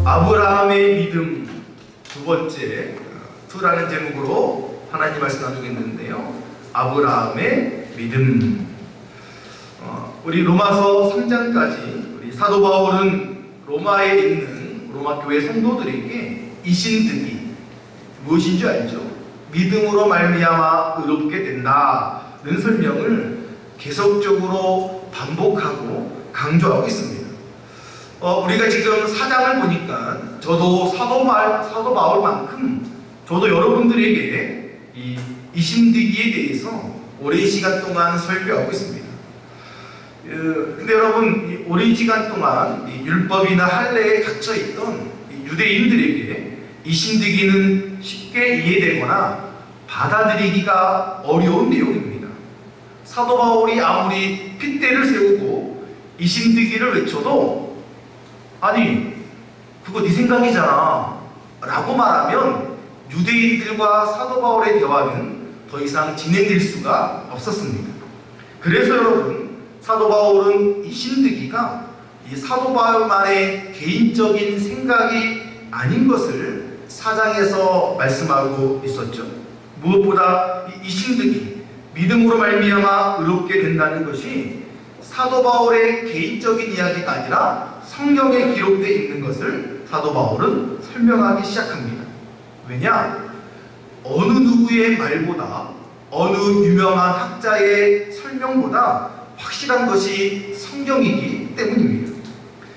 아브라함의 믿음 두 번째, 투라는 제목으로 하나님 말씀 나누겠는데요. 아브라함의 믿음. 우리 로마서 3장까지 우리 사도 바울은 로마에 있는 로마 교회 성도들에게 이신득이 무엇인 줄 알죠? 믿음으로 말미암아 의롭게 된다는 설명을 계속적으로 반복하고 강조하고 있습니다. 우리가 지금 4장을 보니까 저도 사도 바울만큼 저도 여러분들에게 이 이신득이에 대해서 오랜 시간 동안 설교하고 있습니다. 근데 여러분, 이 오랜 시간 동안 이 율법이나 할례에 갇혀있던 유대인들에게 이신득이는 쉽게 이해되거나 받아들이기가 어려운 내용입니다. 사도 바울이 아무리 핏대를 세우고 이신득이를 외쳐도 아니 그거 네 생각이잖아 라고 말하면 유대인들과 사도 바울의 대화는 더 이상 진행될 수가 없었습니다. 그래서 여러분, 사도 바울은 이신득이가 이 사도 바울만의 개인적인 생각이 아닌 것을 4장에서 말씀하고 있었죠. 무엇보다 이 이신득이 믿음으로 말미암아 의롭게 된다는 것이 사도 바울의 개인적인 이야기가 아니라 성경에 기록되어 있는 것을 사도 바울은 설명하기 시작합니다. 왜냐? 어느 누구의 말보다, 어느 유명한 학자의 설명보다 확실한 것이 성경이기 때문입니다.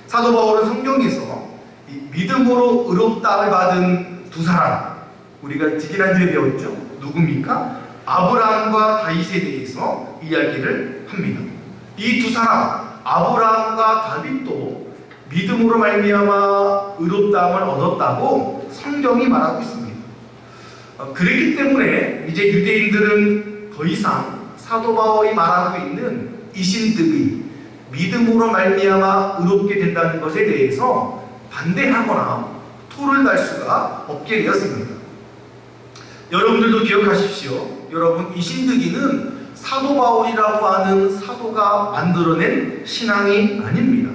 사도 바울은 성경에서 이 믿음으로 의롭다를 받은 두 사람, 우리가 지난주에 배웠죠? 누굽니까? 아브라함과 다윗에 대해서 이야기를 합니다. 이 두 사람, 아브라함과 다윗도 믿음으로 말미암아 의롭다함을 얻었다고 성경이 말하고 있습니다. 그렇기 때문에 이제 유대인들은 더 이상 사도 바울이 말하고 있는 이신득의 믿음으로 말미암아 의롭게 된다는 것에 대해서 반대하거나 토를 달 수가 없게 되었습니다. 여러분들도 기억하십시오. 여러분, 이신득이는 사도 바울이라고 하는 사도가 만들어낸 신앙이 아닙니다.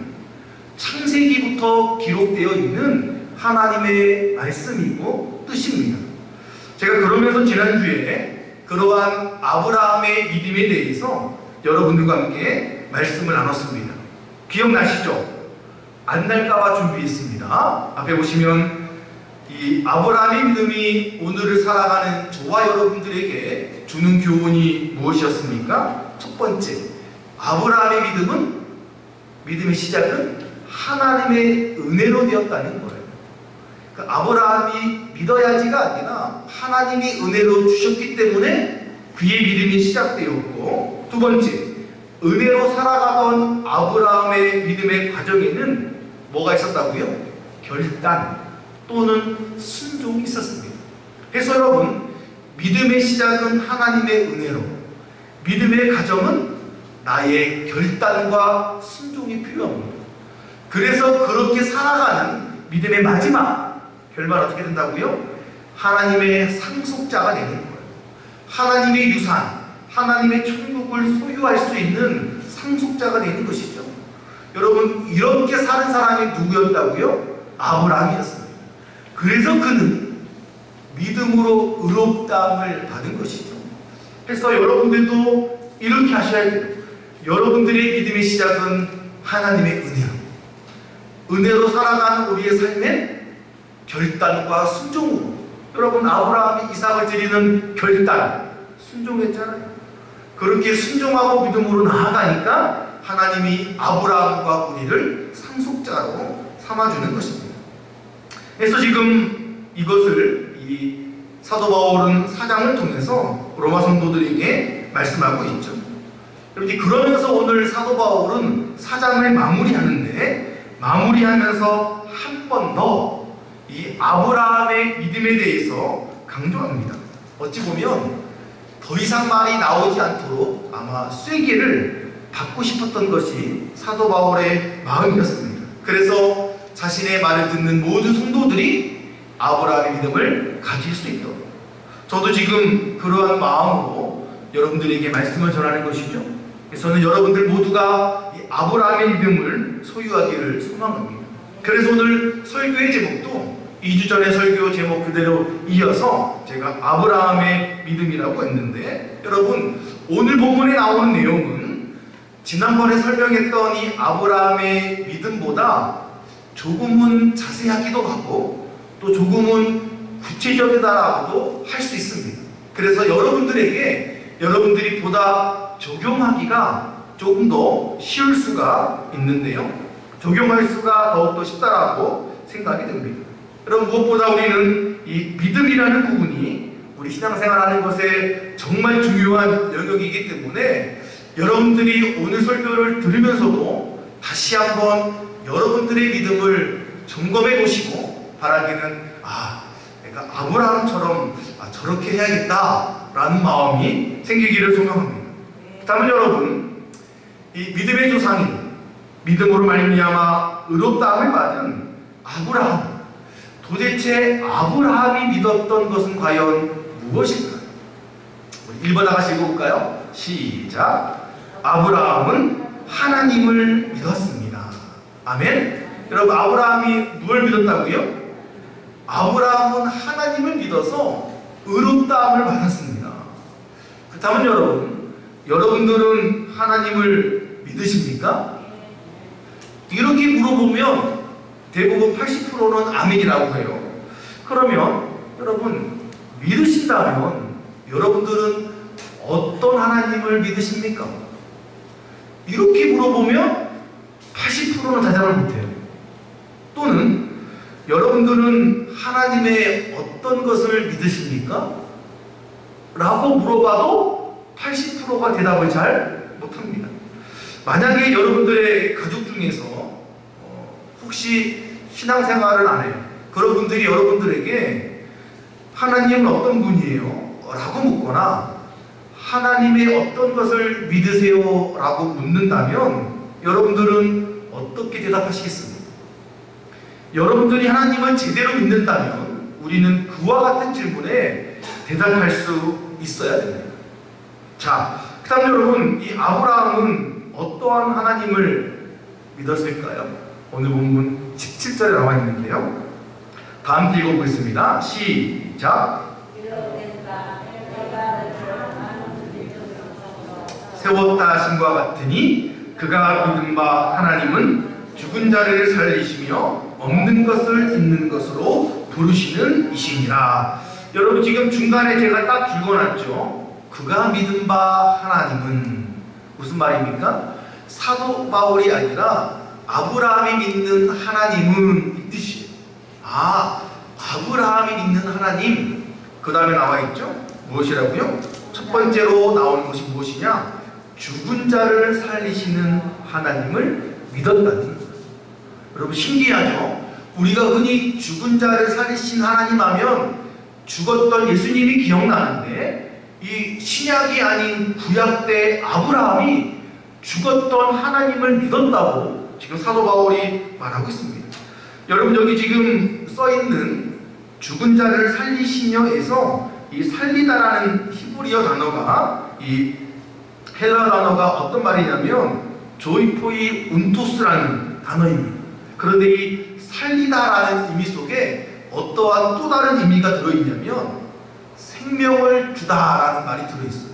창세기부터 기록되어 있는 하나님의 말씀이고 뜻입니다. 제가 그러면서 지난주에 그러한 아브라함의 믿음에 대해서 여러분들과 함께 말씀을 나눴습니다. 기억나시죠? 안 날까봐 준비했습니다. 앞에 보시면 이 아브라함의 믿음이 오늘을 살아가는 저와 여러분들에게 주는 교훈이 무엇이었습니까? 첫 번째, 아브라함의 믿음의 시작은 하나님의 은혜로 되었다는 거예요. 그러니까 아브라함이 믿어야지가 아니라 하나님이 은혜로 주셨기 때문에 그의 믿음이 시작되었고, 두 번째, 은혜로 살아가던 아브라함의 믿음의 과정에는 뭐가 있었다고요? 결단 또는 순종이 있었습니다. 그래서 여러분, 믿음의 시작은 하나님의 은혜로, 믿음의 과정은 나의 결단과 순종이 필요합니다. 그래서 그렇게 살아가는 믿음의 마지막 결말 어떻게 된다고요? 하나님의 상속자가 되는 거예요. 하나님의 유산, 하나님의 천국을 소유할 수 있는 상속자가 되는 것이죠. 여러분, 이렇게 사는 사람이 누구였다고요? 아브라함이었습니다. 그래서 그는 믿음으로 의롭다함을 받은 것이죠. 그래서 여러분들도 이렇게 하셔야 돼요. 여러분들의 믿음의 시작은 하나님의 은혜로 살아가는 우리의 삶의 결단과 순종으로. 여러분, 아브라함이 이삭을 드리는 결단, 순종했잖아요. 그렇게 순종하고 믿음으로 나아가니까 하나님이 아브라함과 우리를 상속자로 삼아주는 것입니다. 그래서 지금 이것을 이 사도 바울은 4장을 통해서 로마 성도들에게 말씀하고 있죠. 여러분, 그러면서 오늘 사도 바울은 4장을 마무리하면서 한 번 더 이 아브라함의 믿음에 대해서 강조합니다. 어찌 보면 더 이상 말이 나오지 않도록 아마 쐐기를 받고 싶었던 것이 사도 바울의 마음이었습니다. 그래서 자신의 말을 듣는 모든 성도들이 아브라함의 믿음을 가질 수 있도록, 저도 지금 그러한 마음으로 여러분들에게 말씀을 전하는 것이죠. 저는 여러분들 모두가 이 아브라함의 믿음을 소유하기를 소망합니다. 그래서 오늘 설교의 제목도 2주 전에 설교 제목 그대로 이어서 제가 아브라함의 믿음이라고 했는데, 여러분 오늘 본문에 나오는 내용은 지난번에 설명했던 이 아브라함의 믿음보다 조금은 자세하기도 하고 또 조금은 구체적이다라고도 할 수 있습니다. 그래서 여러분들이 보다 적용하기가 조금 더 쉬울 수가 있는데요, 적용할 수가 더욱더 쉽다라고 생각이 듭니다. 여러분, 무엇보다 우리는 이 믿음이라는 부분이 우리 신앙생활하는 것에 정말 중요한 영역이기 때문에 여러분들이 오늘 설교를 들으면서도 다시 한번 여러분들의 믿음을 점검해 보시고 바라기는, 내가 아브라함처럼 저렇게 해야겠다라는 마음이 생기기를 소망합니다. 다음은 여러분, 이 믿음의 조상인, 믿음으로 말미암아 의롭다함을 받은 아브라함, 도대체 아브라함이 믿었던 것은 과연 무엇일까요? 1번 다 같이 읽어볼까요? 시작. 아브라함은 하나님을 믿었습니다. 아멘. 여러분, 아브라함이 무엇을 믿었다고요? 아브라함은 하나님을 믿어서 의롭다함을 받았습니다. 그렇다면 여러분들은 하나님을 믿으십니까? 이렇게 물어보면 대부분 80%는 아멘이라고 해요. 그러면 여러분, 믿으신다면 여러분들은 어떤 하나님을 믿으십니까? 이렇게 물어보면 80%는 대답을 못해요. 또는 여러분들은 하나님의 어떤 것을 믿으십니까? 라고 물어봐도 80%가 대답을 잘 못합니다. 만약에 여러분들의 가족 중에서 혹시 신앙생활을 안 해요, 그런 분들이 여러분들에게 하나님은 어떤 분이에요? 라고 묻거나 하나님의 어떤 것을 믿으세요? 라고 묻는다면 여러분들은 어떻게 대답하시겠습니까? 여러분들이 하나님을 제대로 믿는다면 우리는 그와 같은 질문에 대답할 수 있어야 됩니다. 자, 그 다음 여러분, 이 아브라함은 어떠한 하나님을 믿었을까요? 오늘 본문 17절에 나와 있는데요, 다 함께 읽어보겠습니다. 시작. 세웠다 하심과 같으니 그가 믿은 바 하나님은 죽은 자를 살리시며 없는 것을 있는 것으로 부르시는 이시니라. 여러분, 지금 중간에 제가 딱 적어놨죠. 그가 믿은 바 하나님은 무슨 말입니까? 사도 바울이 아니라 아브라함이 믿는 하나님은 이 뜻이에요. 아브라함이 믿는 하나님, 그 다음에 나와 있죠. 무엇이라고요? 첫 번째로 나오는 것이 무엇이냐? 죽은 자를 살리시는 하나님을 믿었다는 거예요. 여러분, 신기하죠? 우리가 흔히 죽은 자를 살리신 하나님 하면 죽었던 예수님이 기억나는데, 이 신약이 아닌 구약 때 아브라함이 죽었던 하나님을 믿었다고 지금 사도 바울이 말하고 있습니다. 여러분, 여기 지금 써있는 죽은 자를 살리시며에서 이 살리다라는 히브리어 단어가, 이 헬라 단어가 어떤 말이냐면 조이포이 운토스라는 단어입니다. 그런데 이 살리다라는 의미 속에 어떠한 또 다른 의미가 들어있냐면 생명을 주다라는 말이 들어있어요.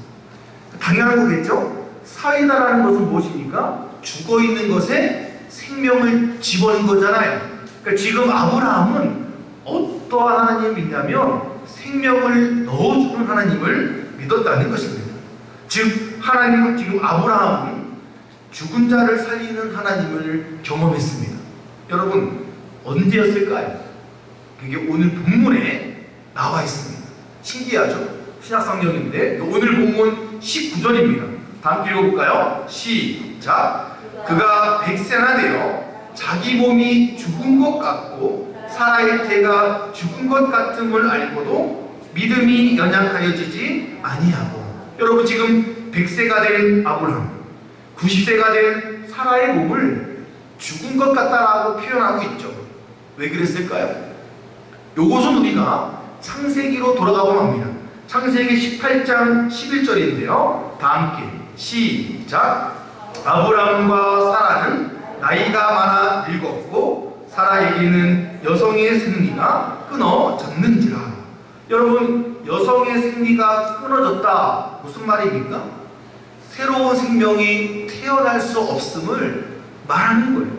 당연한 거겠죠? 살리다라는 것은 무엇입니까? 죽어있는 것에 생명을 집어넣은 거잖아요. 그러니까 지금 아브라함은 어떠한 하나님을 믿냐면 생명을 넣어주는 하나님을 믿었다는 것입니다. 즉, 하나님은 지금 아브라함은 죽은 자를 살리는 하나님을 경험했습니다. 여러분, 언제였을까요? 그게 오늘 본문에 나와 있습니다. 신기하죠? 신약성경인데 오늘 본문 19절입니다. 다 함께 읽어볼까요? 시작. 그가 100세나 되어 자기 몸이 죽은 것 같고 사라의 태가 죽은 것 같음을 알고도 믿음이 연약하여지지 아니하고. 여러분, 지금 100세가 된 아브라함, 90세가 된 사라의 몸을 죽은 것 같다라고 표현하고 있죠. 왜 그랬을까요? 요것은 우리가 창세기로 돌아가보면 합니다. 창세기 18장 11절인데요. 다 함께 시작. 아브람과 사라는 나이가 많아 늙었고 사라에게는 여성의 생리가 끊어졌는지라. 여러분, 여성의 생리가 끊어졌다, 무슨 말입니까? 새로운 생명이 태어날 수 없음을 말하는 거예요.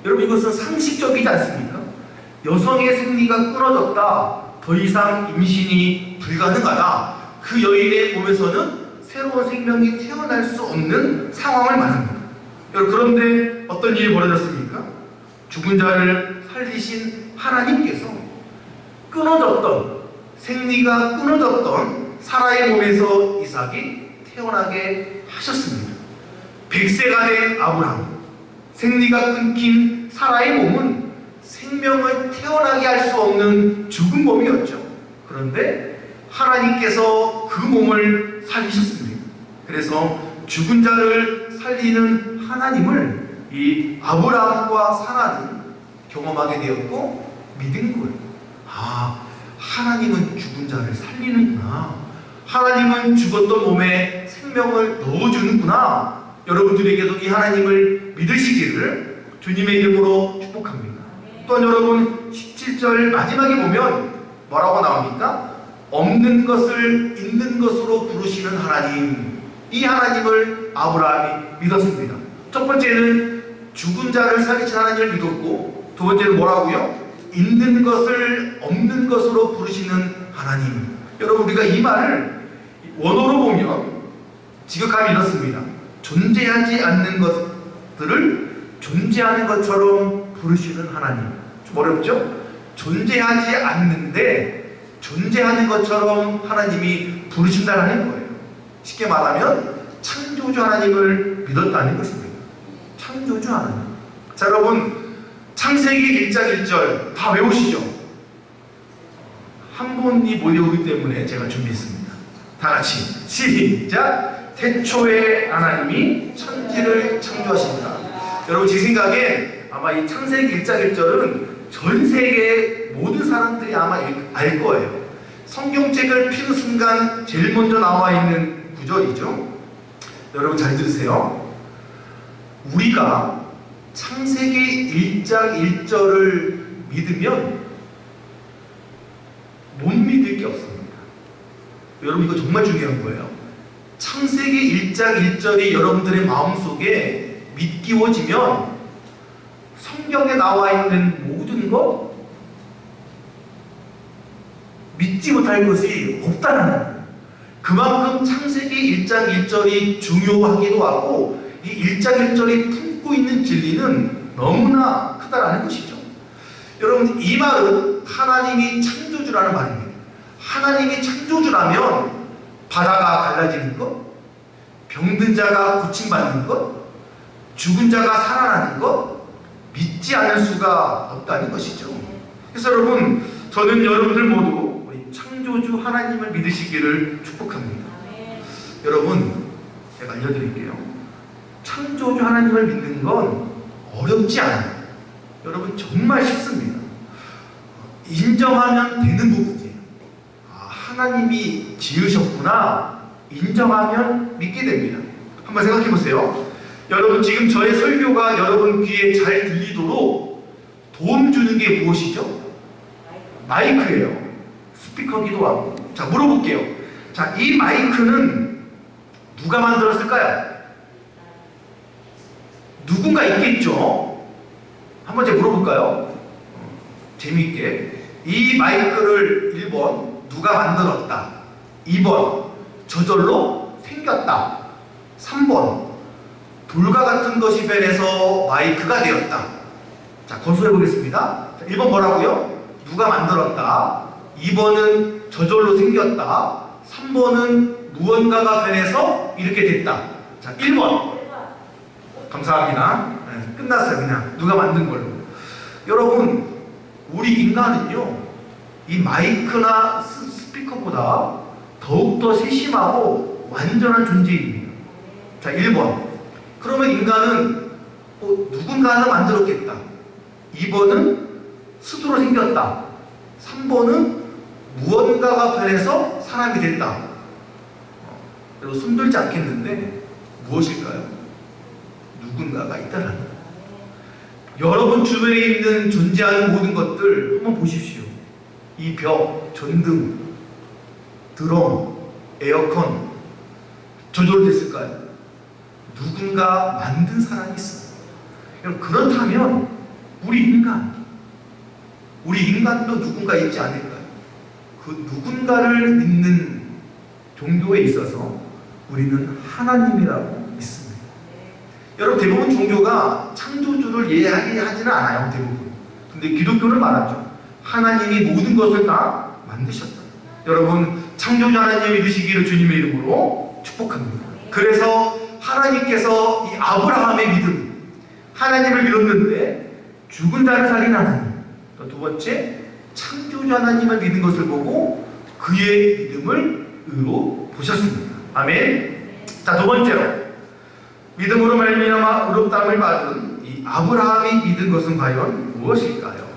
여러분, 이것은 상식적이지 않습니까? 여성의 생리가 끊어졌다, 더 이상 임신이 불가능하다, 그 여인의 몸에서는 새로운 생명이 태어날 수 없는 상황을 말합니다. 여러분, 그런데 어떤 일이 벌어졌습니까? 죽은 자를 살리신 하나님께서 끊어졌던, 생리가 끊어졌던 사라의 몸에서 이삭이 태어나게 하셨습니다. 100세가 된 아브라함, 생리가 끊긴 사라의 몸은 생명을 태어나게 할 수 없는 죽은 몸이었죠. 그런데 하나님께서 그 몸을 살리셨습니다. 그래서 죽은 자를 살리는 하나님을 이 아브라함과 사라는 경험하게 되었고 믿은 거예요. 아, 하나님은 죽은 자를 살리는구나. 하나님은 죽었던 몸에 생명을 넣어주는구나. 여러분들에게도 이 하나님을 믿으시기를 주님의 이름으로 축복합니다. 또한 여러분, 17절 마지막에 보면 뭐라고 나옵니까? 없는 것을 있는 것으로 부르시는 하나님. 이 하나님을 아브라함이 믿었습니다. 첫 번째는 죽은 자를 살리신 하나님을 믿었고, 두 번째는 뭐라고요? 있는 것을 없는 것으로 부르시는 하나님. 여러분, 우리가 이 말을 원어로 보면 지극하게 이렇습니다. 존재하지 않는 것들을 존재하는 것처럼 부르시는 하나님. 좀 어렵죠? 존재하지 않는데 존재하는 것처럼 하나님이 부르신다는 거예요. 쉽게 말하면 창조주 하나님을 믿었다는 것입니다. 창조주 하나님. 자, 여러분, 창세기 1장 1절 다 외우시죠? 한 분이 못 외우기 때문에 제가 준비했습니다. 다 같이 시작! 태초에 하나님이 천지를 창조하십니다. 여러분, 제 생각에 아마 이 창세기 1장 1절은 전 세계 모든 사람들이 아마 알 거예요. 성경책을 피는 순간 제일 먼저 나와 있는 구절이죠. 여러분, 잘 들으세요. 우리가 창세기 1장 1절을 믿으면 못 믿을 게 없습니다. 여러분, 이거 정말 중요한 거예요. 창세기 1장 1절이 여러분들의 마음속에 믿기워지면 성경에 나와 있는 모든 것 믿지 못할 것이 없다는 거예요. 그만큼 창세기 1장 1절이 중요하기도 하고 이 1장 1절이 품고 있는 진리는 너무나 크다라는 것이죠. 여러분, 이 말은 하나님이 창조주라는 말입니다. 하나님이 창조주라면 바다가 갈라지는 것, 병든 자가 고침받는 것, 죽은 자가 살아나는 것 믿지 않을 수가 없다는 것이죠. 그래서 여러분, 저는 여러분들 모두 우리 창조주 하나님을 믿으시기를 축복합니다. 여러분, 제가 알려드릴게요. 창조주 하나님을 믿는 건 어렵지 않아요. 여러분, 정말 쉽습니다. 인정하면 되는 부분이에요. 아, 하나님이 지으셨구나 인정하면 믿게 됩니다. 한번 생각해 보세요. 여러분, 지금 저의 설교가 여러분 귀에 잘 들리도록 도움 주는 게 무엇이죠? 마이크예요. 스피커기도 하고. 자, 물어볼게요. 자, 이 마이크는 누가 만들었을까요? 누군가 있겠죠? 한번 제가 물어볼까요? 재미있게. 이 마이크를 1번 누가 만들었다, 2번 저절로 생겼다, 3번 돌과 같은 것이 변해서 마이크가 되었다. 자, 건수해 보겠습니다. 1번 뭐라고요? 누가 만들었다, 2번은 저절로 생겼다, 3번은 무언가가 변해서 이렇게 됐다. 자, 1번 감사합니다. 네, 끝났어요. 그냥 누가 만든 걸로. 여러분, 우리 인간은요, 이 마이크나 스피커보다 더욱더 세심하고 완전한 존재입니다. 자, 1번. 그러면 인간은 누군가는 만들었겠다. 2번은 스스로 생겼다. 3번은 무언가가 변해서 사람이 됐다. 여러분, 손들지 않겠는데 무엇일까요? 누군가가 있다라는 거예요. 여러분 주변에 있는 존재하는 모든 것들 한번 보십시오. 이 벽, 전등, 드럼, 에어컨 조절됐을까요? 누군가 만든 사람이 있어요. 그렇다면 우리 인간도 누군가 있지 않을까요? 그 누군가를 믿는 종교에 있어서 우리는 하나님이라고 믿습니다. 여러분 대부분 종교가 창조주를 이야기하지는 않아요. 대부분. 근데 기독교는 말하죠. 하나님이 모든 것을 다 만드셨다. 여러분 창조주 하나님 믿으시기를 주님의 이름으로 축복합니다. 그래서 하나님께서 이 아브라함의 믿음, 하나님을 믿었는데 죽은 자를 살린 하나님, 또 두 번째 창조주 하나님을 믿는 것을 보고 그의 믿음을 의로 보셨습니다. 아멘. 자, 두 번째로 믿음으로 말미암아 의롭다함을 받은 이 아브라함이 믿은 것은 과연 무엇일까요?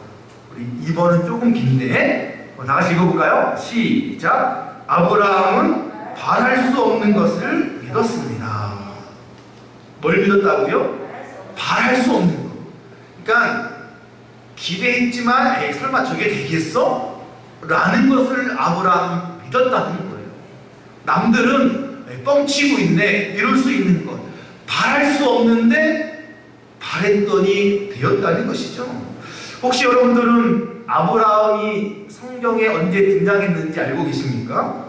우리 2번은 조금 긴데 다 같이 읽어볼까요? 시작. 아브라함은 바랄 수 없는 것을 믿었습니다. 뭘 믿었다고요? 바랄 수 없는 것. 그러니까 기대했지만 에이, 설마 저게 되겠어? 라는 것을 아브라함이 믿었다는 거예요. 남들은 뻥치고 있네, 이럴 수 있는 것. 바랄 수 없는데 바랬더니 되었다는 것이죠. 혹시 여러분들은 아브라함이 성경에 언제 등장했는지 알고 계십니까?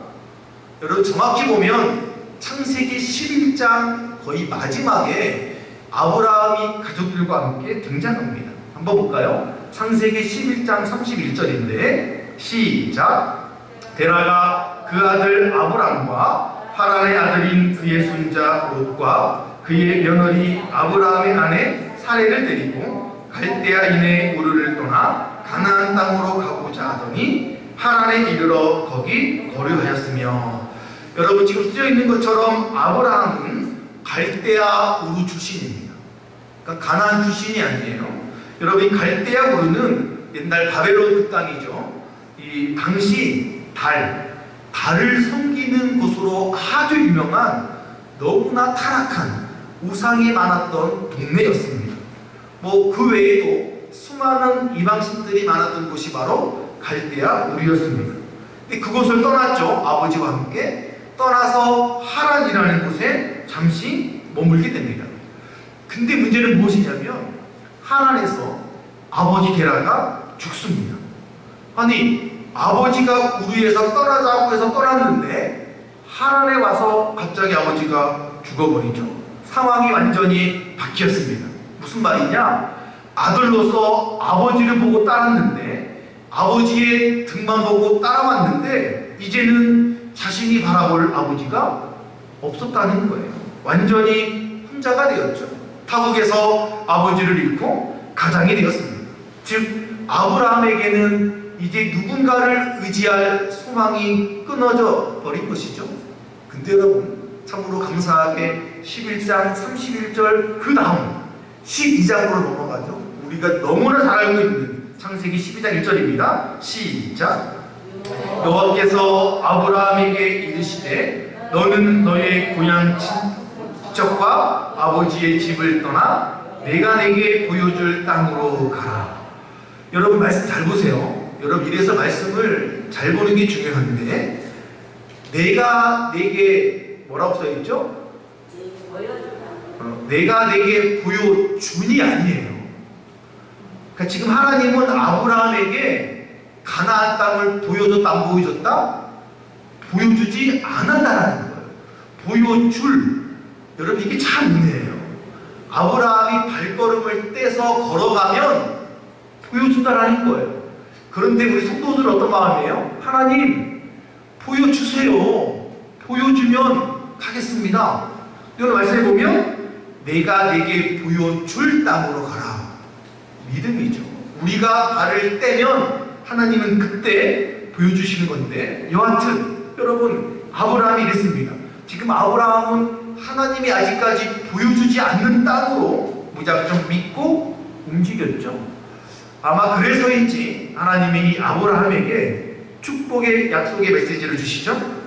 여러분 정확히 보면 창세기 11장 거의 마지막에 아브라함이 가족들과 함께 등장합니다. 한번 볼까요? 창세기 11장 31절인데 시작. 데라가 그 아들 아브람과 하란의 아들인 그의 손자 롯과 그의 며느리 아브라함의 아내 사레를 데리고 갈대아인의 우르를 떠나 가나안 땅으로 가고자 하더니 하란에 이르러 거기 거류하였으며. 여러분 지금 쓰여 있는 것처럼 아브라함은 갈대아 우르 출신입니다. 그러니까 가나안 출신이 아니에요. 여러분 이 갈대아 우르는 옛날 바벨론 그 땅이죠. 이 당시 달을 섬기는 곳으로 아주 유명한 너무나 타락한 우상이 많았던 동네였습니다. 뭐 그 외에도 수많은 이방신들이 많았던 곳이 바로 갈대아 우르였습니다. 근데 그곳을 떠났죠. 아버지와 함께 떠나서 하란이라는 곳에 잠시 머물게 됩니다. 근데 문제는 무엇이냐면 하란에서 아버지 데라가 죽습니다. 아니 아버지가 우르에서 떠나자고 해서 떠났는데 하란에 와서 갑자기 아버지가 죽어버리죠. 상황이 완전히 바뀌었습니다. 무슨 말이냐? 아들로서 아버지를 보고 따랐는데 아버지의 등만 보고 따라왔는데 이제는 자신이 바라볼 아버지가 없었다는 거예요. 완전히 혼자가 되었죠. 타국에서 아버지를 잃고 가장이 되었습니다. 즉 아브라함에게는 이제 누군가를 의지할 소망이 끊어져 버린 것이죠. 근데 여러분 참으로 감사하게 11장 31절 그 다음 12장으로 넘어가죠. 우리가 너무나 잘 알고 있는 창세기 12장 1절입니다. 시작. 여호와께서 아브라함에게 이르시되 너는 너의 고향 친척과 아버지의 집을 떠나 내가 내게 보여줄 땅으로 가라. 여러분 말씀 잘 보세요. 여러분 이래서 말씀을 잘 보는 게 중요한데 내가 내게 뭐라고 써있죠? 내가 내게 보여준이 아니에요. 그러니까 지금 하나님은 아브라함에게 가나안 땅을 보여줬다 안 보여줬다? 보여주지 않았다라는 거예요. 보여줄. 여러분 이게 참 은혜예요. 아브라함이 발걸음을 떼서 걸어가면 보여준다라는 거예요. 그런데 우리 성도들은 어떤 마음이에요? 하나님 보여주세요. 보여주면 가겠습니다. 오늘 말씀해 보면 내가 내게 보여줄 땅으로 가라. 믿음이죠. 우리가 발을 떼면 하나님은 그때 보여주시는 건데 여하튼 여러분 아브라함이 이랬습니다. 지금 아브라함은 하나님이 아직까지 보여주지 않는 땅으로 무작정 믿고 움직였죠. 아마 그래서인지 하나님이 이 아브라함에게 축복의 약속의 메시지를 주시죠.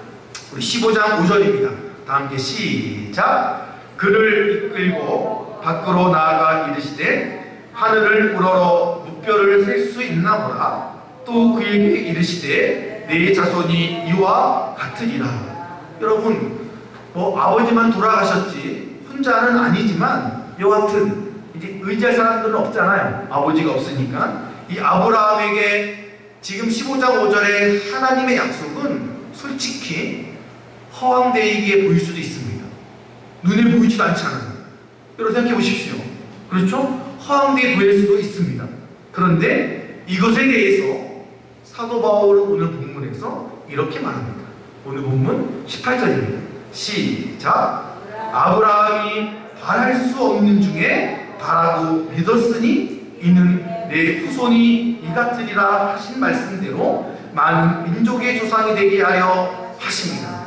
우리 15장 5절입니다. 다 함께 시작. 그를 이끌고 밖으로 나아가 이르시되 하늘을 우러러 무뼈를 셀 수 있나 보라. 또 그에게 이르시되 내 자손이 이와 같으리라. 여러분, 아버지만 돌아가셨지 혼자는 아니지만 여하튼 이제 의지할 사람들은 없잖아요. 아버지가 없으니까. 이 아브라함에게 지금 15장 5절에 하나님의 약속은 솔직히 허황되게 보일 수도 있습니다. 눈에 보이지도 않잖아요. 여러분 생각해 보십시오. 그렇죠? 허황되게 보일 수도 있습니다. 그런데 이것에 대해서 사도 바울은 오늘 본문에서 이렇게 말합니다. 오늘 본문 18절입니다. 시작. 아브라함이 바랄 수 없는 중에 바라고 믿었으니 이는 내 후손이 이 같으리라 하신 말씀대로 많은 민족의 조상이 되게 하려 하십니다.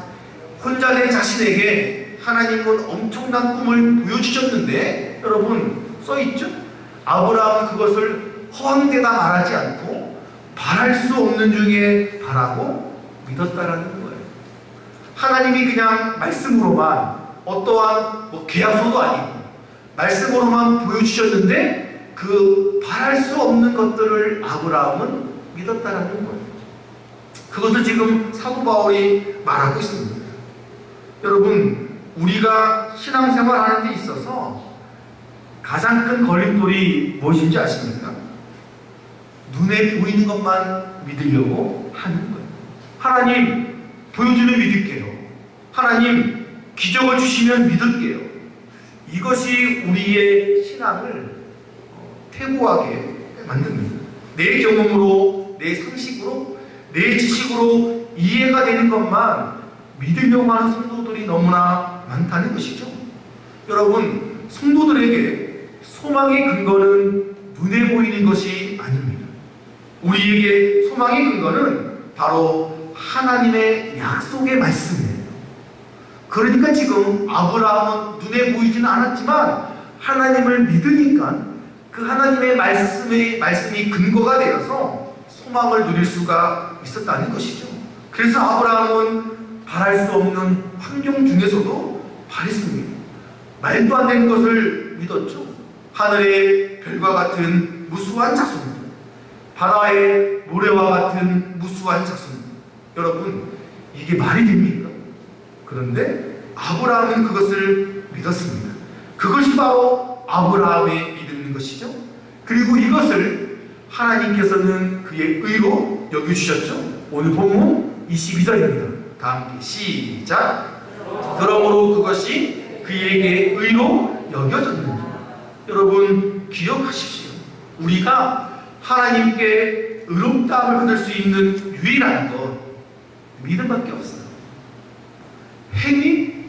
혼자 된 자신에게 하나님은 엄청난 꿈을 보여주셨는데 여러분 써있죠? 아브라함은 그것을 허황되다 말하지 않고 바랄 수 없는 중에 바라고 믿었다라는 거예요. 하나님이 그냥 말씀으로만 어떠한 계약서도 아니고 말씀으로만 보여주셨는데 그 바랄 수 없는 것들을 아브라함은 믿었다라는 거예요. 그것을 지금 사도 바울이 말하고 있습니다. 여러분, 우리가 신앙생활 하는 데 있어서 가장 큰 걸림돌이 무엇인지 아십니까? 눈에 보이는 것만 믿으려고 하는 거예요. 하나님 보여주면 믿을게요. 하나님 기적을 주시면 믿을게요. 이것이 우리의 신앙을 퇴보하게 만듭니다. 내 경험으로, 내 상식으로, 내 지식으로 이해가 되는 것만 믿으려고 하는 성도들이 너무나 많다는 것이죠. 여러분, 성도들에게 소망의 근거는 눈에 보이는 것이 아닙니다. 우리에게 소망의 근거는 바로 하나님의 약속의 말씀이에요. 그러니까 지금 아브라함은 눈에 보이지는 않았지만 하나님을 믿으니까 그 하나님의 말씀이 근거가 되어서 소망을 누릴 수가 있었다는 것이죠. 그래서 아브라함은 바랄 수 없는 환경 중에서도 바랬습니다. 말도 안 되는 것을 믿었죠. 하늘의 별과 같은 무수한 자손, 바다의 모래와 같은 무수한 자손. 여러분, 이게 말이 됩니까? 그런데 아브라함은 그것을 믿었습니다. 그것이 바로 아브라함의 믿는 것이죠. 그리고 이것을 하나님께서는 그의 의로 여겨주셨죠. 오늘 본문 22절입니다. 다 함께 시작. 그러므로 그것이 그에게 의로 여겨졌느니라. 여러분 기억하십시오. 우리가 하나님께 의롭다함을 받을 수 있는 유일한 것 믿음밖에 없어요. 행위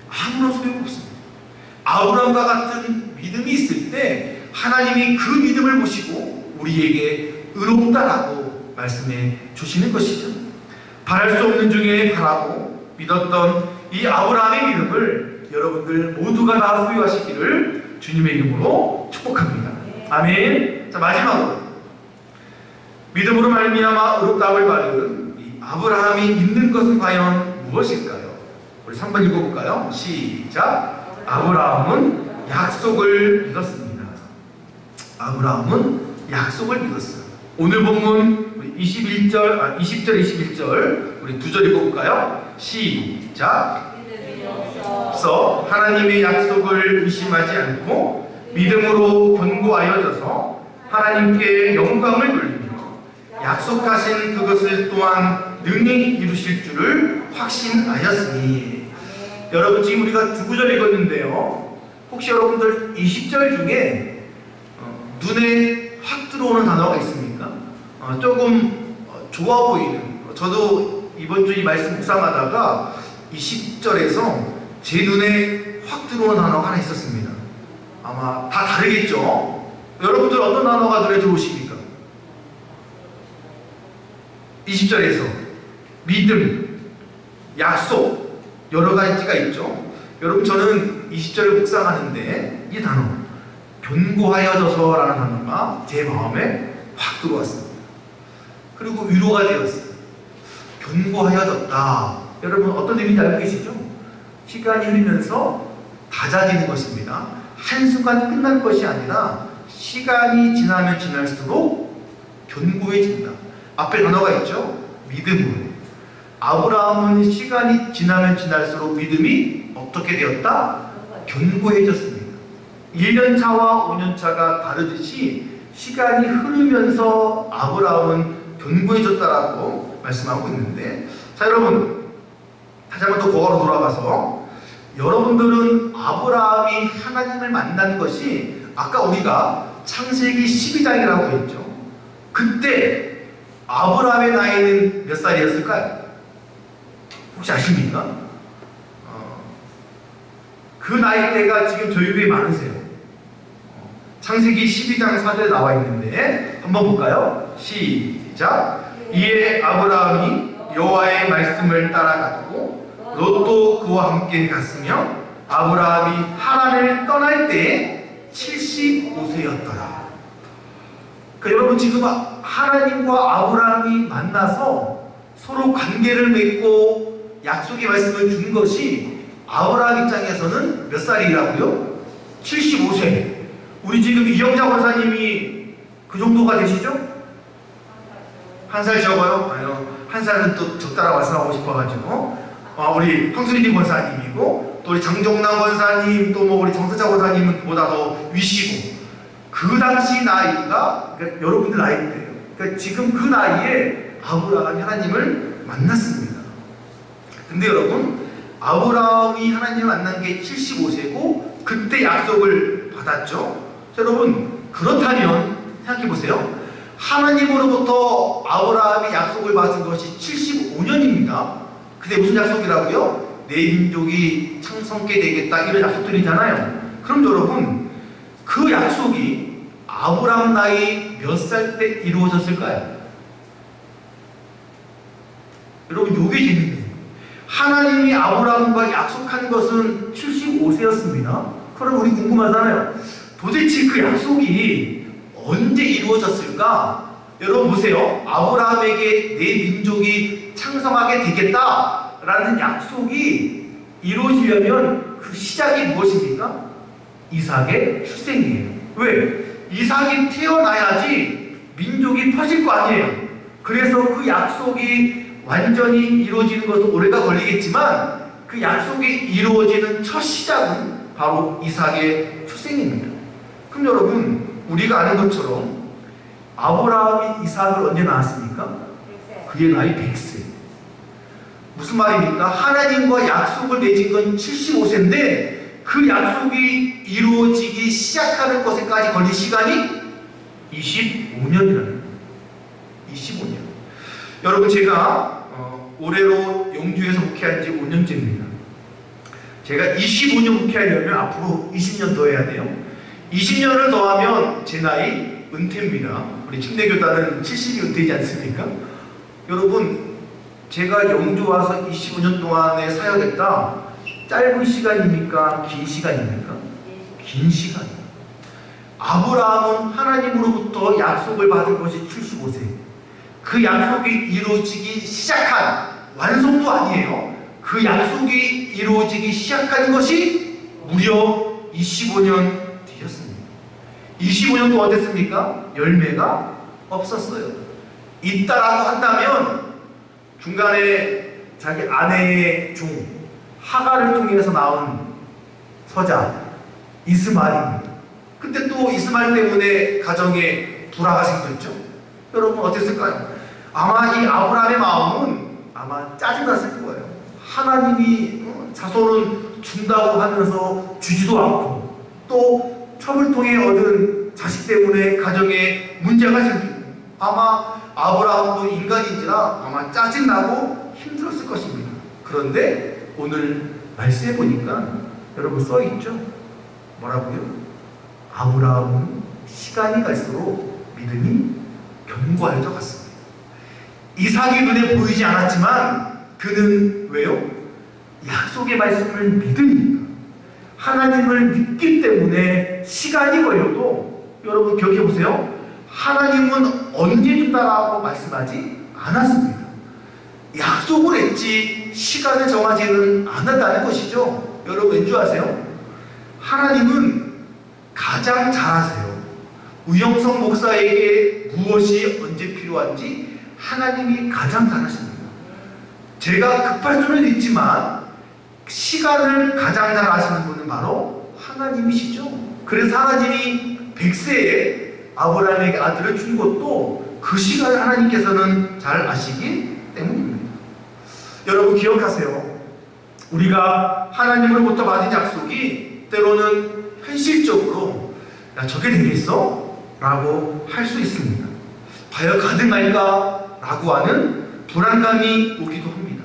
아무런 소용없습니다. 아브라함과 같은 믿음이 있을 때 하나님이 그 믿음을 보시고 우리에게 의롭다라고 말씀해 주시는 것이죠. 바랄 수 없는 중에 바라고 믿었던 이 아브라함의 믿음을 여러분들 모두가 다 소유하시기를 주님의 이름으로 축복합니다. 아멘. 자, 마지막으로 믿음으로 말미암아 의롭다함을 받은 이 아브라함이 믿는 것은 과연 무엇일까요? 우리 3번 읽어볼까요? 시작. 아브라함은 약속을 믿었습니다. 아브라함은 약속을 믿었어요. 오늘 본문 20절 21절 우리 2절 읽어볼까요? 시작. 서 하나님의 약속을 의심하지 않고 믿음으로 견고하여져서 하나님께 영광을 돌리며 약속하신 그것을 또한 능히 이루실 줄을 확신하였으니. 여러분, 지금 우리가 두 구절 읽었는데요, 혹시 여러분들 20절 중에 눈에 확 들어오는 단어가 있습니까? 조금 좋아 보이는, 저도 이번 주 이 말씀 묵상하다가 20절에서 제 눈에 확 들어오는 단어가 하나 있었습니다. 아마 다 다르겠죠? 여러분들 어떤 단어가 눈에 들어오십니까? 20절에서 믿음, 약속, 여러 가지가 있죠. 여러분, 저는 20절을 묵상하는데 이 단어 견고하여져서 라는 단어가 제 마음에 확 들어왔습니다. 그리고 위로가 되었어요. 견고하여졌다. 여러분 어떤 의미인지 알고 계시죠? 시간이 흐르면서 다져지는 것입니다. 한순간 끝날 것이 아니라 시간이 지나면 지날수록 견고해진다. 앞에 단어가 있죠? 믿음으로. 아브라함은 시간이 지나면 지날수록 믿음이 어떻게 되었다? 견고해졌습니다. 1년차와 5년차가 다르듯이 시간이 흐르면서 아브라함은 견고해졌다라고 말씀하고 있는데, 자 여러분, 다시 한번 또 과거로 돌아가서 여러분들은 아브라함이 하나님을 만난 것이 아까 우리가 창세기 12장이라고 했죠. 그때 아브라함의 나이는 몇 살이었을까요? 혹시 아십니까? 그 나이대가 지금 저희 교회에 많으세요. 창세기 12장 4절에 나와 있는데 한번 볼까요? 시작. 이에 아브라함이 여호와의 말씀을 따라가고 롯도 그와 함께 갔으며 아브라함이 하란을 떠날 때에 75세였더라. 그러니까 여러분 지금 하나님과 아브라함이 만나서 서로 관계를 맺고 약속의 말씀을 준 것이 아브라함 입장에서는 몇 살이라고요? 75세. 우리 지금 이영자 권사님이 그 정도가 되시죠? 한 살 적어요? 아니요. 한 살은 또 적다라고 말씀하고 싶어가지고 우리 황수진 권사님이고 또 우리 장종남 권사님 또 뭐 우리 정서자 권사님은 보다 더 위시고 그 당시 나이가 그러니까 여러분들 나이대예요. 그러니까 지금 그 나이에 아브라함이 하나님을 만났습니다. 근데 여러분 아브라함이 하나님을 만난 게 75세고 그때 약속을 받았죠. 자, 여러분 그렇다면 생각해 보세요. 하나님으로부터 아브라함이 약속을 받은 것이 75년입니다. 근데 무슨 약속이라고요? 내 민족이 창성케 되겠다 이런 약속들이잖아요. 그럼 여러분 그 약속이 아브라함 나이 몇 살 때 이루어졌을까요? 여러분 요게 재밌네요. 하나님이 아브라함과 약속한 것은 75세였습니다. 그럼 우리 궁금하잖아요. 도대체 그 약속이 언제 이루어졌을까? 여러분 보세요. 아브라함에게 내 민족이 창성하게 되겠다라는 약속이 이루어지려면 그 시작이 무엇입니까? 이삭의 출생이에요. 왜? 이삭이 태어나야지 민족이 퍼질 거 아니에요. 그래서 그 약속이 완전히 이루어지는 것은 오래가 걸리겠지만 그 약속이 이루어지는 첫 시작은 바로 이삭의 출생입니다. 그럼 여러분 우리가 아는 것처럼 아브라함이 이삭을 언제 낳았습니까? 그의 나이 100세. 무슨 말입니까? 하나님과 약속을 맺은 건 75세인데 그 약속이 이루어지기 시작하는 것에까지 걸린 시간이 25년이라는 거예요. 25년. 여러분 제가 올해로 영주에서 목회한 지 5년째입니다. 제가 25년 목회하려면 앞으로 20년 더 해야 돼요. 20년을 더하면 제 나이 은퇴입니다. 우리 침례교단은 70이 은퇴이지 않습니까? 여러분 제가 영주 와서 25년 동안에 사역했다. 짧은 시간입니까? 긴 시간입니까? 긴 시간이에요. 아브라함은 하나님으로부터 약속을 받은 것이 75세. 그 약속이 이루어지기 시작한 완성도 아니에요. 그 약속이 이루어지기 시작한 것이 무려 25년 뒤였습니다. 25년 동안 됐습니까? 열매가 없었어요. 있다라고 한다면 중간에 자기 아내의 종 하갈을 통해서 나온 서자 이스마엘입니다. 근데 또 이스마엘 때문에 가정에 불화가 생겼죠. 여러분 어땠을까요? 아마 이 아브라함의 마음은 아마 짜증났을 거예요. 하나님이 자손은 준다고 하면서 주지도 않고 또 첩을 통해 얻은 자식 때문에 가정에 문제가 생기고 아마 아브라함도 인간인지라 아마 짜증나고 힘들었을 것입니다. 그런데 오늘 말씀해 보니까 여러분 써있죠? 뭐라고요? 아브라함은 시간이 갈수록 믿음이 견고해져 갔습니다. 이삭이 눈에 보이지 않았지만 그는 왜요? 약속의 말씀을 믿으니까 하나님을 믿기 때문에 시간이 걸려도 여러분 기억해 보세요. 하나님은 언제 준다라고 말씀하지 않았습니다. 약속을 했지 시간을 정하지는 않았다는 것이죠. 여러분 왠지 아세요? 하나님은 가장 잘 아세요. 우영성 목사에게 무엇이 언제 필요한지 하나님이 가장 잘 아십니다. 제가 급할 수는 있지만 시간을 가장 잘 아시는 분은 바로 하나님이시죠. 그래서 하나님이 100세에 아브라함에게 아들을 준 것도 그 시간을 하나님께서는 잘 아시기 때문입니다. 여러분 기억하세요. 우리가 하나님으로부터 받은 약속이 때로는 현실적으로 야 저게 되겠어? 라고 할 수 있습니다. 과연 가능할까? 라고 하는 불안감이 오기도 합니다.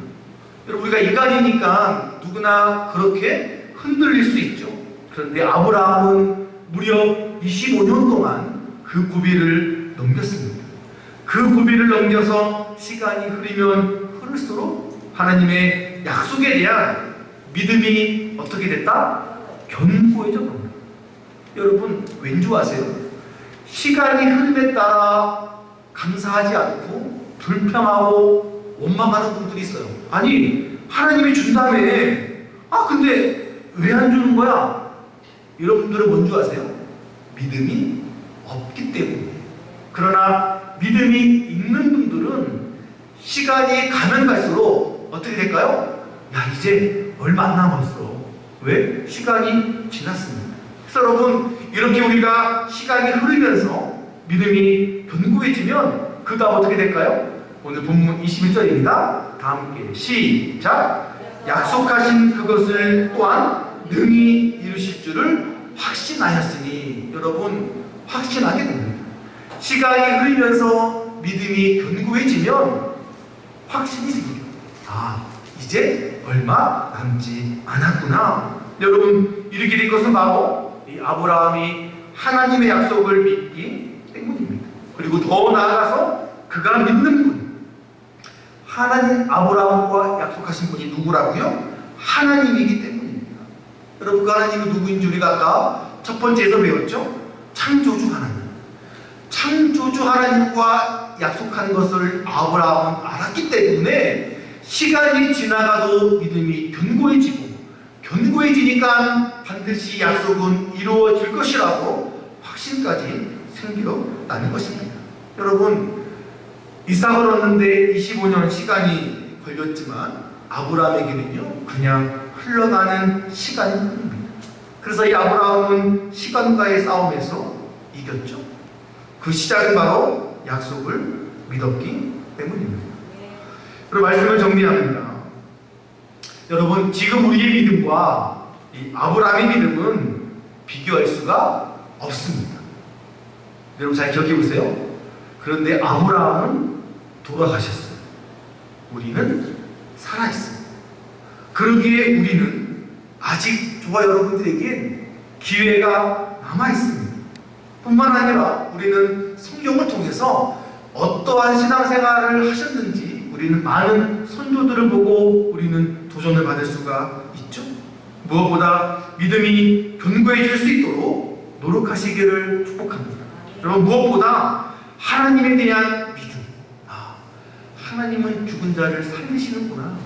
여러분 우리가 인간이니까 누구나 그렇게 흔들릴 수 있죠. 그런데 아브라함은 무려 25년 동안 그 고비를 넘겼습니다. 그 고비를 넘겨서 시간이 흐르면 흐를수록 하나님의 약속에 대한 믿음이 어떻게 됐다? 견고해져 갑니다. 여러분 왠지 아세요? 시간이 흐름에 따라 감사하지 않고 불평하고 원망하는 분들이 있어요. 아니 하나님이 준다며 근데 왜 안 주는 거야? 이런 분들은 뭔지 아세요? 믿음이 없기 때문에. 그러나 믿음이 있는 분들은 시간이 가면 갈수록 어떻게 될까요? 야 이제 얼마 안 남았어. 왜? 시간이 지났습니다. 그래서 여러분 이렇게 우리가 시간이 흐르면서 믿음이 견고해지면 그 다음 어떻게 될까요? 오늘 본문 21절입니다. 다 함께 시작! 약속하신 그것을 또한 능히 이루실 줄을 확신하였으니. 여러분 확신하게 됩니다. 시간이 흐르면서 믿음이 견고해지면 확신이 생깁니다. 이제 얼마 남지 않았구나. 여러분 이렇게 된 것은 바로 이 아브라함이 하나님의 약속을 믿기 때문입니다. 그리고 더 나아가서 그가 믿는 분, 하나님 아브라함과 약속하신 분이 누구라고요? 하나님이기 때문입니다. 여러분 그 하나님은 누구인지 우리가 아까 첫 번째에서 배웠죠? 창조주 하나님. 창조주 하나님과 약속한 것을 아브라함은 알았기 때문에 시간이 지나가도 믿음이 견고해지니까 반드시 약속은 이루어질 것이라고 확신까지 생겨나는 것입니다. 여러분 이삭을 얻는데 25년 시간이 걸렸지만 아브라함에게는요 그냥 흘러가는 시간이 뿐입니다. 그래서 이 아브라함은 시간과의 싸움에서 이겼죠. 그 시작은 바로 약속을 믿었기 때문입니다. 그리고 말씀을 정리합니다. 여러분 지금 우리의 믿음과 이 아브라함의 믿음은 비교할 수가 없습니다. 여러분 잘 기억해 보세요. 그런데 아브라함은 돌아가셨어요. 우리는 살아있습니다. 그러기에 우리는 아직 저와 여러분들에겐 기회가 남아있습니다. 뿐만 아니라 우리는 성경을 통해서 어떠한 신앙생활을 하셨는지 우리는 많은 선조들을 보고 우리는 도전을 받을 수가 있죠. 무엇보다 믿음이 견고해질 수 있도록 노력하시기를 축복합니다. 여러분 무엇보다 하나님에 대한 믿음. 하나님은 죽은 자를 살리시는구나.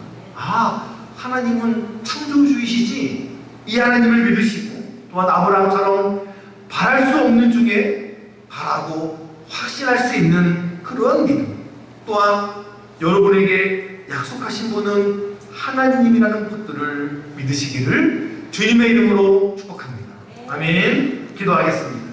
하나님은 창조주이시지. 이 하나님을 믿으시고 또한 아브라함처럼 바랄 수 없는 중에 바라고 확신할 수 있는 그런 믿음. 또한 여러분에게 약속하신 분은 하나님이라는 것들을 믿으시기를 주님의 이름으로 축복합니다. 아멘. 기도하겠습니다.